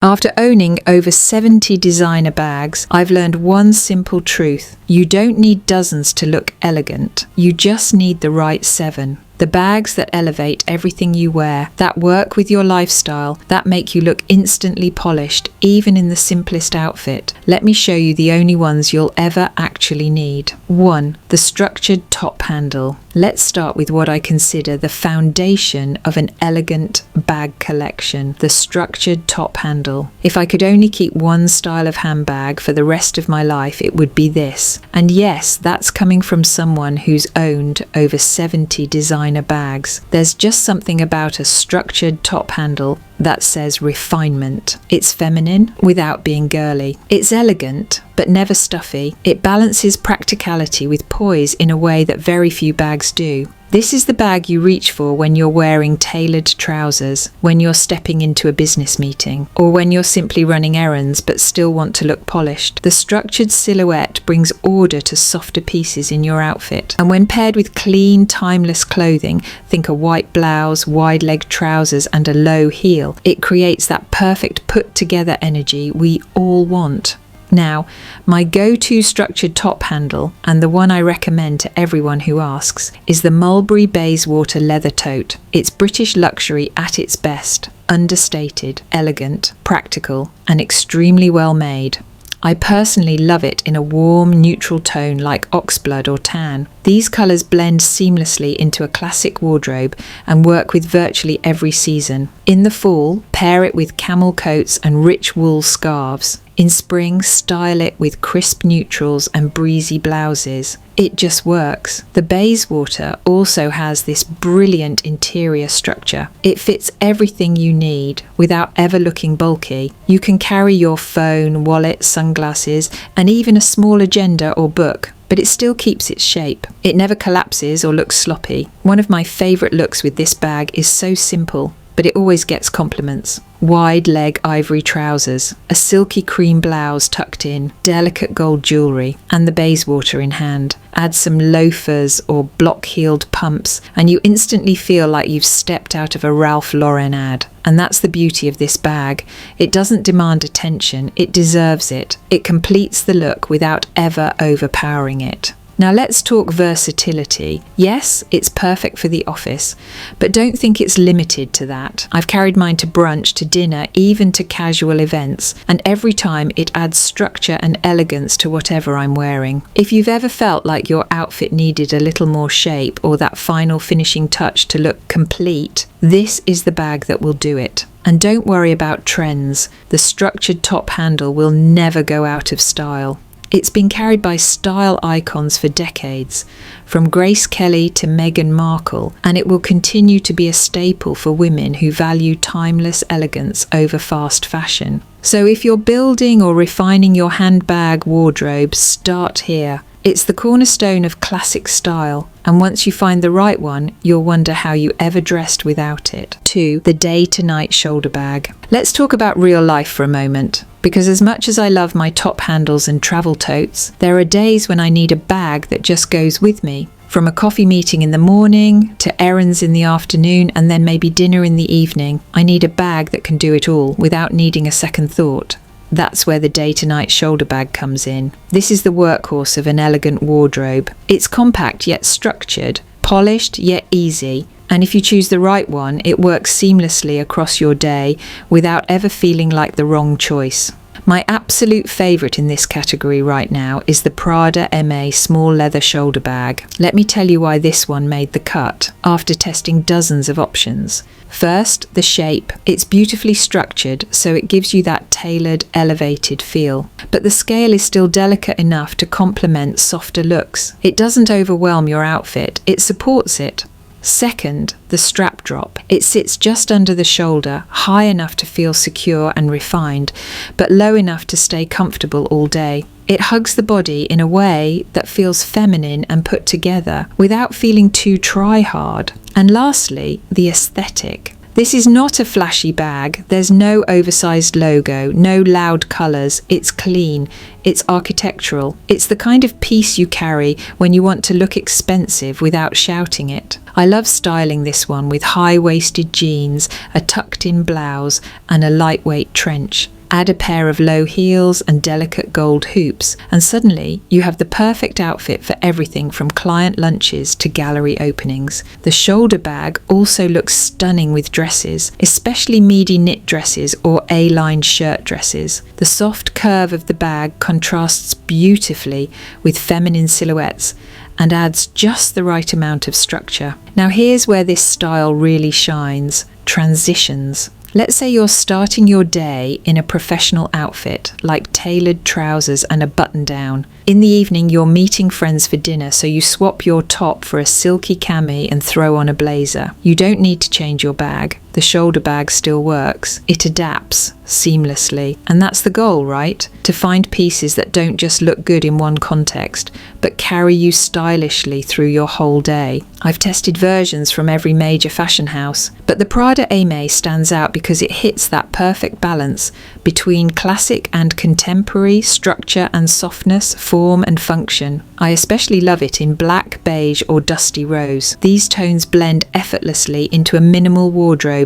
After owning over 70 designer bags, I've learned one simple truth. You don't need dozens to look elegant. You just need the right 7. The bags that elevate everything you wear, that work with your lifestyle, that make you look instantly polished, even in the simplest outfit. Let me show you the only ones you'll ever actually need. 1. The structured top handle. Let's start with what I consider the foundation of an elegant bag collection, the structured top handle. If I could only keep one style of handbag for the rest of my life, it would be this. And yes, that's coming from someone who's owned over 70 designer bags. There's just something about a structured top handle that says refinement. It's feminine without being girly. It's elegant, but never stuffy. It balances practicality with poise in a way that very few bags do. This is the bag you reach for when you're wearing tailored trousers, when you're stepping into a business meeting, or when you're simply running errands but still want to look polished. The structured silhouette brings order to softer pieces in your outfit. And when paired with clean, timeless clothing, think a white blouse, wide leg trousers, and a low heel, it creates that perfect put-together energy we all want. Now, my go-to structured top handle, and the one I recommend to everyone who asks, is the Mulberry Bayswater leather tote. It's British luxury at its best. Understated, elegant, practical, and extremely well made. I personally love it in a warm, neutral tone like oxblood or tan. These colours blend seamlessly into a classic wardrobe and work with virtually every season. In the fall, pair it with camel coats and rich wool scarves. In spring, style it with crisp neutrals and breezy blouses. It just works. The Bayswater also has this brilliant interior structure. It fits everything you need without ever looking bulky. You can carry your phone, wallet, sunglasses, and even a small agenda or book, but it still keeps its shape. It never collapses or looks sloppy. One of my favourite looks with this bag is so simple, but it always gets compliments. Wide leg ivory trousers, a silky cream blouse tucked in, delicate gold jewellery, and the Bayswater in hand. Add some loafers or block-heeled pumps, and you instantly feel like you've stepped out of a Ralph Lauren ad. And that's the beauty of this bag. It doesn't demand attention, it deserves it. It completes the look without ever overpowering it. Now let's talk versatility. Yes, it's perfect for the office, but don't think it's limited to that. I've carried mine to brunch, to dinner, even to casual events, and every time it adds structure and elegance to whatever I'm wearing. If you've ever felt like your outfit needed a little more shape or that final finishing touch to look complete, this is the bag that will do it. And don't worry about trends. The structured top handle will never go out of style. It's been carried by style icons for decades, from Grace Kelly to Meghan Markle, and it will continue to be a staple for women who value timeless elegance over fast fashion. So if you're building or refining your handbag wardrobe, start here. It's the cornerstone of classic style, and once you find the right one, you'll wonder how you ever dressed without it. 2. The day-to-night shoulder bag. Let's talk about real life for a moment. Because as much as I love my top handles and travel totes, there are days when I need a bag that just goes with me. From a coffee meeting in the morning, to errands in the afternoon, and then maybe dinner in the evening, I need a bag that can do it all without needing a second thought. That's where the day-to-night shoulder bag comes in. This is the workhorse of an elegant wardrobe. It's compact yet structured, polished yet easy, and if you choose the right one, it works seamlessly across your day without ever feeling like the wrong choice. My absolute favourite in this category right now is the Prada MA small leather shoulder bag. Let me tell you why this one made the cut, after testing dozens of options. First, the shape. It's beautifully structured, so it gives you that tailored, elevated feel. But the scale is still delicate enough to complement softer looks. It doesn't overwhelm your outfit, it supports it. Second, the strap drop. It sits just under the shoulder, high enough to feel secure and refined, but low enough to stay comfortable all day. It hugs the body in a way that feels feminine and put together, without feeling too try-hard. And lastly, the aesthetic. This is not a flashy bag. There's no oversized logo, no loud colours. It's clean. It's architectural. It's the kind of piece you carry when you want to look expensive without shouting it. I love styling this one with high-waisted jeans, a tucked-in blouse, and a lightweight trench. Add a pair of low heels and delicate gold hoops, and suddenly you have the perfect outfit for everything from client lunches to gallery openings. The shoulder bag also looks stunning with dresses, especially midi knit dresses or A-line shirt dresses. The soft curve of the bag contrasts beautifully with feminine silhouettes and adds just the right amount of structure. Now here's where this style really shines: transitions. Let's say you're starting your day in a professional outfit, like tailored trousers and a button-down. In the evening, you're meeting friends for dinner, so you swap your top for a silky cami and throw on a blazer. You don't need to change your bag. The shoulder bag still works. It adapts seamlessly. And that's the goal, right? To find pieces that don't just look good in one context, but carry you stylishly through your whole day. I've tested versions from every major fashion house, but the Prada Aimé stands out because it hits that perfect balance between classic and contemporary, structure and softness, form and function. I especially love it in black, beige or dusty rose. These tones blend effortlessly into a minimal wardrobe,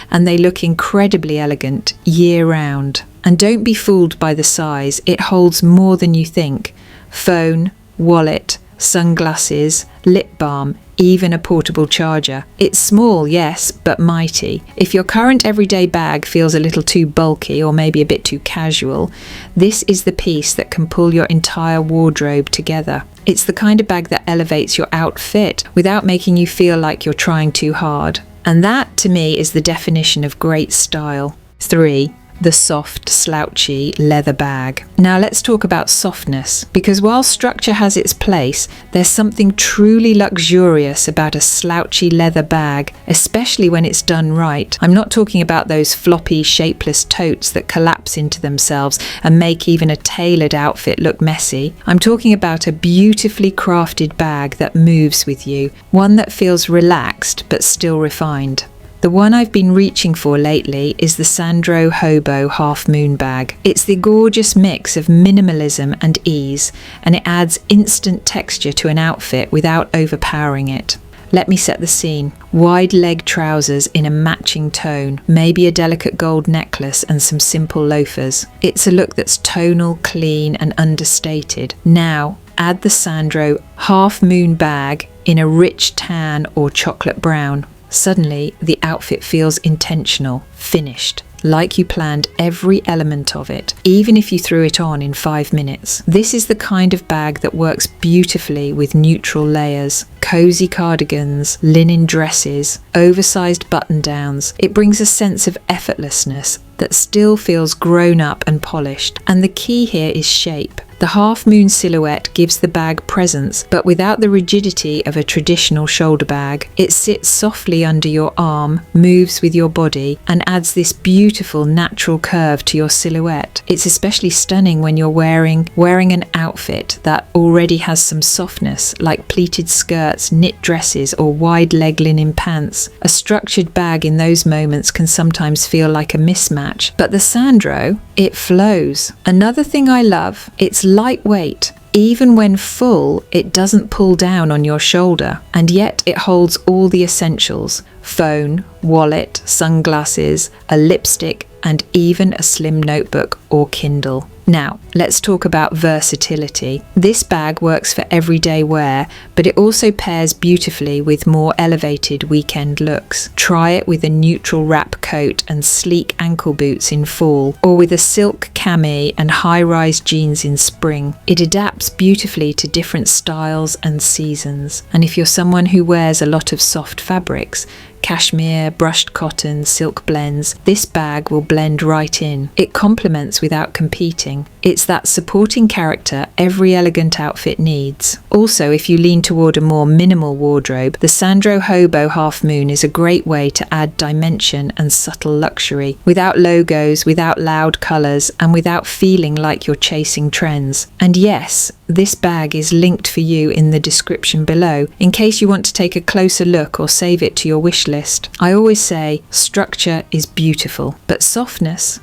and they look incredibly elegant year-round. And don't be fooled by the size, it holds more than you think. Phone, wallet, sunglasses, lip balm, even a portable charger. It's small, yes, but mighty. If your current everyday bag feels a little too bulky or maybe a bit too casual, this is the piece that can pull your entire wardrobe together. It's the kind of bag that elevates your outfit without making you feel like you're trying too hard. And that, to me, is the definition of great style. 3. The soft, slouchy leather bag. Now let's talk about softness, because while structure has its place, there's something truly luxurious about a slouchy leather bag, especially when it's done right. I'm not talking about those floppy, shapeless totes that collapse into themselves and make even a tailored outfit look messy. I'm talking about a beautifully crafted bag that moves with you, one that feels relaxed but still refined. The one I've been reaching for lately is the Sandro Hobo Half Moon bag. It's the gorgeous mix of minimalism and ease, and it adds instant texture to an outfit without overpowering it. Let me set the scene. Wide leg trousers in a matching tone, maybe a delicate gold necklace and some simple loafers. It's a look that's tonal, clean and understated. Now, add the Sandro Half Moon bag in a rich tan or chocolate brown. Suddenly, the outfit feels intentional, finished, like you planned every element of it, even if you threw it on in 5 minutes. This is the kind of bag that works beautifully with neutral layers, cozy cardigans, linen dresses, oversized button-downs. It brings a sense of effortlessness that still feels grown up and polished. And the key here is shape. The half moon silhouette gives the bag presence, but without the rigidity of a traditional shoulder bag. It sits softly under your arm, moves with your body, and adds this beautiful natural curve to your silhouette. It's especially stunning when you're wearing an outfit that already has some softness, like pleated skirts, knit dresses, or wide leg linen pants. A structured bag in those moments can sometimes feel like a mismatch, but the Sandro, it flows. Another thing I love, it's lightweight. Even when full, it doesn't pull down on your shoulder, and yet it holds all the essentials: phone, wallet, sunglasses, a lipstick, and even a slim notebook or Kindle. Now, let's talk about versatility. This bag works for everyday wear, but it also pairs beautifully with more elevated weekend looks. Try it with a neutral wrap coat and sleek ankle boots in fall, or with a silk cami and high-rise jeans in spring. It adapts beautifully to different styles and seasons. And if you're someone who wears a lot of soft fabrics, cashmere, brushed cotton, silk blends, this bag will blend right in. It complements without competing. It's that supporting character every elegant outfit needs. Also, if you lean toward a more minimal wardrobe, the Sandro Hobo Half Moon is a great way to add dimension and subtle luxury, without logos, without loud colours, and without feeling like you're chasing trends. And yes, this bag is linked for you in the description below, in case you want to take a closer look or save it to your wish list. I always say, structure is beautiful, but softness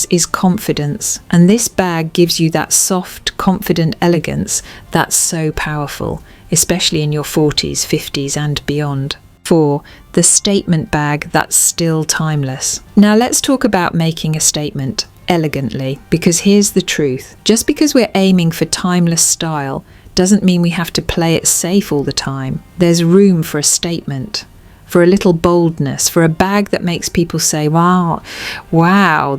is confidence. And this bag gives you that soft, confident elegance that's so powerful, especially in your 40s, 50s and beyond. 4. The statement bag that's still timeless. Now let's talk about making a statement elegantly, because here's the truth. Just because we're aiming for timeless style doesn't mean we have to play it safe all the time. There's room for a statement, for a little boldness, for a bag that makes people say, wow,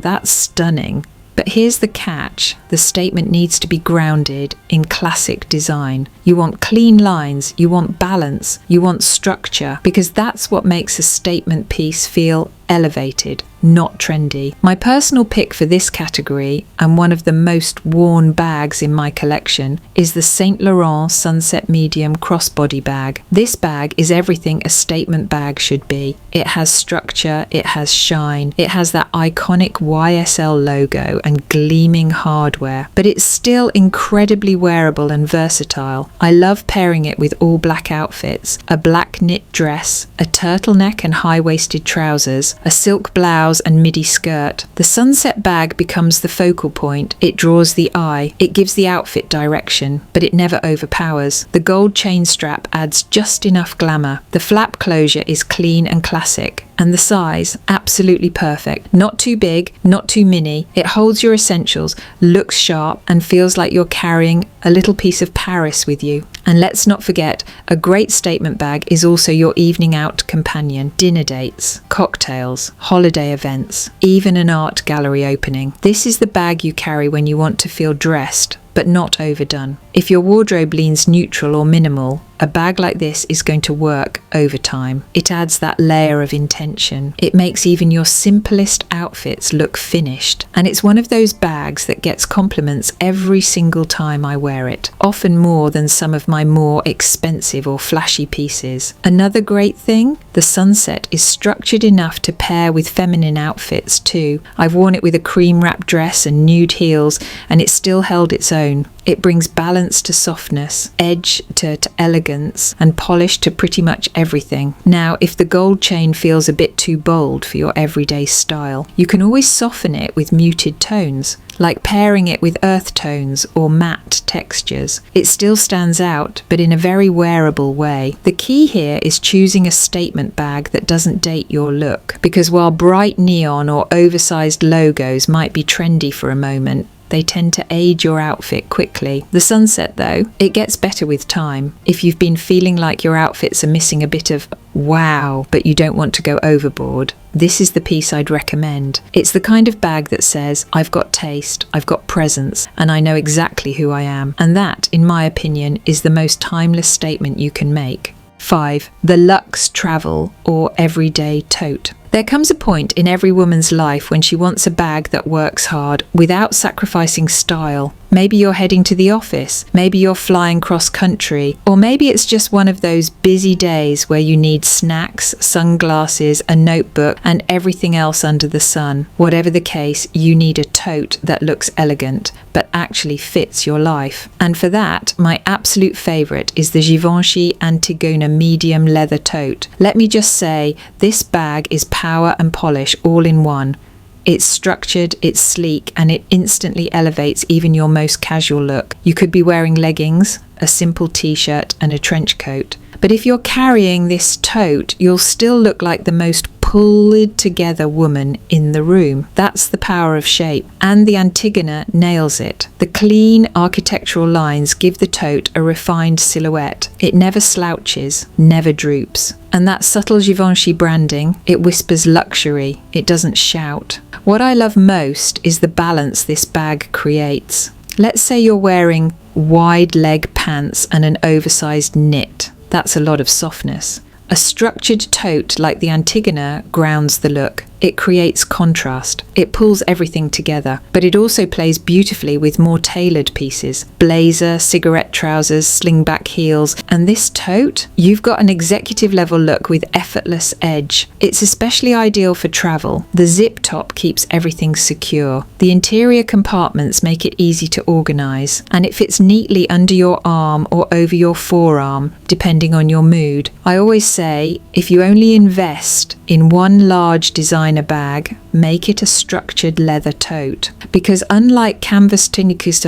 that's stunning. But here's the catch. The statement needs to be grounded in classic design. You want clean lines, you want balance, you want structure, because that's what makes a statement piece feel elevated, not trendy. My personal pick for this category, and one of the most worn bags in my collection, is the Saint Laurent Sunset Medium Crossbody bag. This bag is everything a statement bag should be. It has structure, it has shine, it has that iconic YSL logo and gleaming hardware, but it's still incredibly wearable and versatile. I love pairing it with all black outfits, a black knit dress, a turtleneck and high-waisted trousers, a silk blouse and midi skirt. The sunset bag becomes the focal point. It draws the eye. It gives the outfit direction, but it never overpowers. The gold chain strap adds just enough glamour. The flap closure is clean and classic. And the size, absolutely perfect. Not too big, not too mini. It holds your essentials, looks sharp, and feels like you're carrying a little piece of Paris with you. And let's not forget, a great statement bag is also your evening out companion. Dinner dates, cocktails, holiday events, even an art gallery opening. This is the bag you carry when you want to feel dressed, but not overdone. If your wardrobe leans neutral or minimal, a bag like this is going to work over time. It adds that layer of intention. It makes even your simplest outfits look finished. And it's one of those bags that gets compliments every single time I wear it, often more than some of my more expensive or flashy pieces. Another great thing, the sunset is structured enough to pair with feminine outfits too. I've worn it with a cream wrap dress and nude heels, and it still held its own. It brings balance to softness, edge to elegance, and polish to pretty much everything. Now, if the gold chain feels a bit too bold for your everyday style, you can always soften it with muted tones, like pairing it with earth tones or matte textures. It still stands out, but in a very wearable way. The key here is choosing a statement bag that doesn't date your look, because while bright neon or oversized logos might be trendy for a moment, they tend to age your outfit quickly. The sunset, though, it gets better with time. If you've been feeling like your outfits are missing a bit of wow, but you don't want to go overboard, this is the piece I'd recommend. It's the kind of bag that says, I've got taste, I've got presence, and I know exactly who I am. And that, in my opinion, is the most timeless statement you can make. 5. The Luxe Travel or Everyday Tote. There comes a point in every woman's life when she wants a bag that works hard without sacrificing style. Maybe you're heading to the office, maybe you're flying cross country, or maybe it's just one of those busy days where you need snacks, sunglasses, a notebook, and everything else under the sun. Whatever the case, you need a tote that looks elegant, but actually fits your life. And for that, my absolute favourite is the Givenchy Antigona medium leather tote. Let me just say, this bag is power and polish all in one. It's structured, it's sleek, and it instantly elevates even your most casual look. You could be wearing leggings, a simple t-shirt, and a trench coat. But if you're carrying this tote, you'll still look like the most pulled together woman in the room. That's the power of shape, and the Antigona nails it. The clean architectural lines give the tote a refined silhouette. It never slouches, never droops. And that subtle Givenchy branding, it whispers luxury, it doesn't shout. What I love most is the balance this bag creates. Let's say you're wearing wide leg pants and an oversized knit. That's a lot of softness. A structured tote like the Antigona grounds the look. It creates contrast. It pulls everything together, but it also plays beautifully with more tailored pieces. Blazer, cigarette trousers, slingback heels, and this tote? You've got an executive level look with effortless edge. It's especially ideal for travel. The zip top keeps everything secure. The interior compartments make it easy to organize, and it fits neatly under your arm or over your forearm, depending on your mood. I always say, if you only invest in one large designer bag, make it a structured leather tote. Because unlike canvas tunicus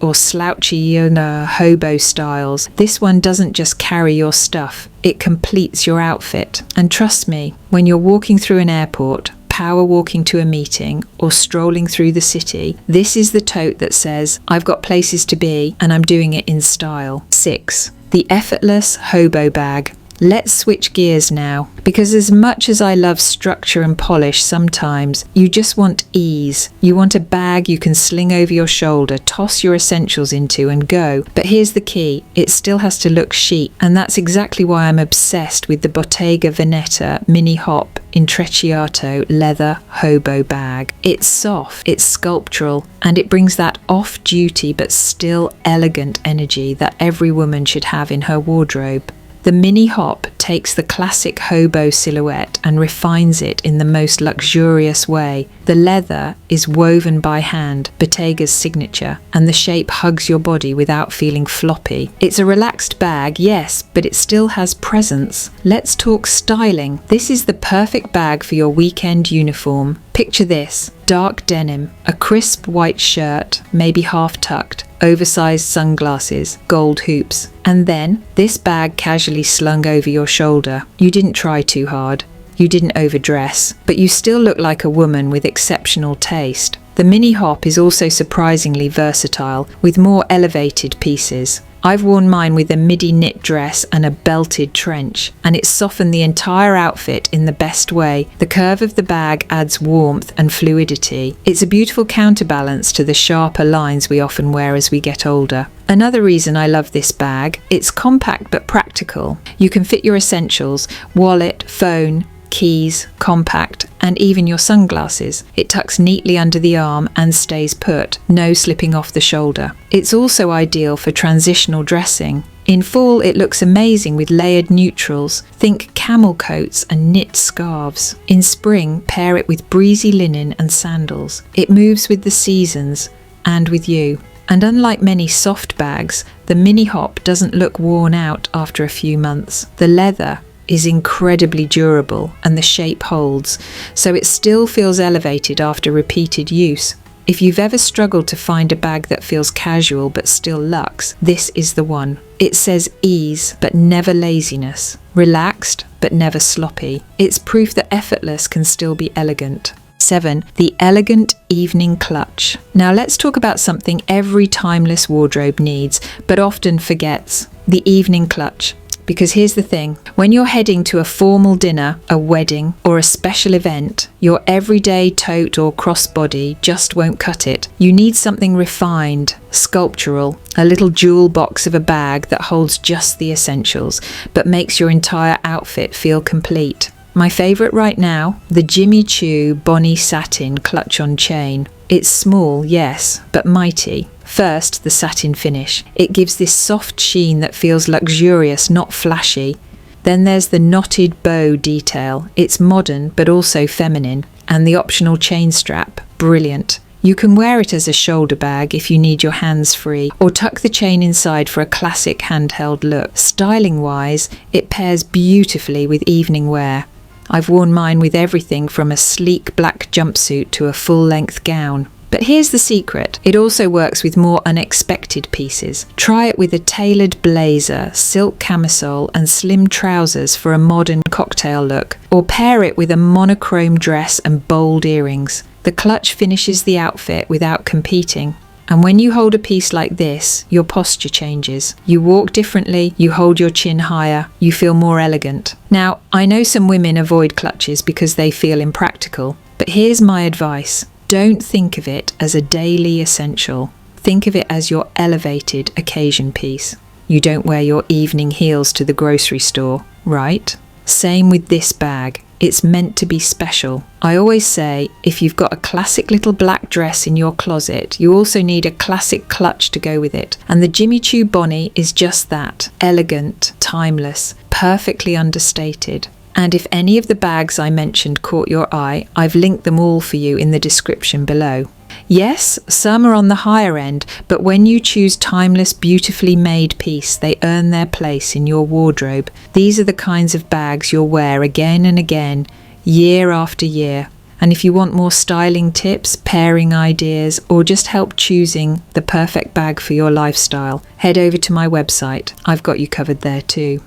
or slouchy hobo styles, this one doesn't just carry your stuff, it completes your outfit. And trust me, when you're walking through an airport, power walking to a meeting, or strolling through the city, this is the tote that says, I've got places to be and I'm doing it in style. 6. The Effortless Hobo Bag. Let's switch gears now, because as much as I love structure and polish, sometimes you just want ease. You want a bag you can sling over your shoulder, toss your essentials into and go. But here's the key, it still has to look chic, and that's exactly why I'm obsessed with the Bottega Veneta Mini Hop Intrecciato leather hobo bag. It's soft, it's sculptural, and it brings that off-duty but still elegant energy that every woman should have in her wardrobe. The Mini Hop takes the classic hobo silhouette and refines it in the most luxurious way. The leather is woven by hand, Bottega's signature, and the shape hugs your body without feeling floppy. It's a relaxed bag, yes, but it still has presence. Let's talk styling. This is the perfect bag for your weekend uniform. Picture this: dark denim, a crisp white shirt, maybe half tucked, oversized sunglasses, gold hoops, and then this bag casually slung over your shoulder. You didn't try too hard. You didn't overdress, but you still look like a woman with exceptional taste. The Mini Hop is also surprisingly versatile, with more elevated pieces. I've worn mine with a midi knit dress and a belted trench, and it's softened the entire outfit in the best way. The curve of the bag adds warmth and fluidity. It's a beautiful counterbalance to the sharper lines we often wear as we get older. Another reason I love this bag, it's compact but practical. You can fit your essentials, wallet, phone, keys, compact, and even your sunglasses. It tucks neatly under the arm and stays put, no slipping off the shoulder. It's also ideal for transitional dressing. In fall, it looks amazing with layered neutrals. Think camel coats and knit scarves. In spring, pair it with breezy linen and sandals. It moves with the seasons and with you. And unlike many soft bags, the Mini Hop doesn't look worn out after a few months. The leather is incredibly durable and the shape holds, so it still feels elevated after repeated use. If you've ever struggled to find a bag that feels casual but still luxe, this is the one. It says ease but never laziness, relaxed but never sloppy. It's proof that effortless can still be elegant. 7. The Elegant Evening Clutch. Now let's talk about something every timeless wardrobe needs but often forgets: the evening clutch. Because here's the thing, when you're heading to a formal dinner, a wedding, or a special event, your everyday tote or crossbody just won't cut it. You need something refined, sculptural, a little jewel box of a bag that holds just the essentials, but makes your entire outfit feel complete. My favourite right now, the Jimmy Choo Bonnie Satin Clutch on Chain. It's small, yes, but mighty. First, the satin finish. It gives this soft sheen that feels luxurious, not flashy. Then there's the knotted bow detail. It's modern, but also feminine. And the optional chain strap. Brilliant. You can wear it as a shoulder bag if you need your hands free, or tuck the chain inside for a classic handheld look. Styling-wise, it pairs beautifully with evening wear. I've worn mine with everything from a sleek black jumpsuit to a full-length gown. But here's the secret, it also works with more unexpected pieces. Try it with a tailored blazer, silk camisole and slim trousers for a modern cocktail look, or pair it with a monochrome dress and bold earrings. The clutch finishes the outfit without competing. And when you hold a piece like this, your posture changes. You walk differently, you hold your chin higher, you feel more elegant. Now, I know some women avoid clutches because they feel impractical, but here's my advice. Don't think of it as a daily essential. Think of it as your elevated occasion piece. You don't wear your evening heels to the grocery store, right? Same with this bag. It's meant to be special. I always say, if you've got a classic little black dress in your closet, you also need a classic clutch to go with it. And the Jimmy Choo Bonnie is just that. Elegant, timeless, perfectly understated. And if any of the bags I mentioned caught your eye, I've linked them all for you in the description below. Yes, some are on the higher end, but when you choose timeless, beautifully made piece, they earn their place in your wardrobe. These are the kinds of bags you'll wear again and again, year after year. And if you want more styling tips, pairing ideas, or just help choosing the perfect bag for your lifestyle, head over to my website. I've got you covered there too.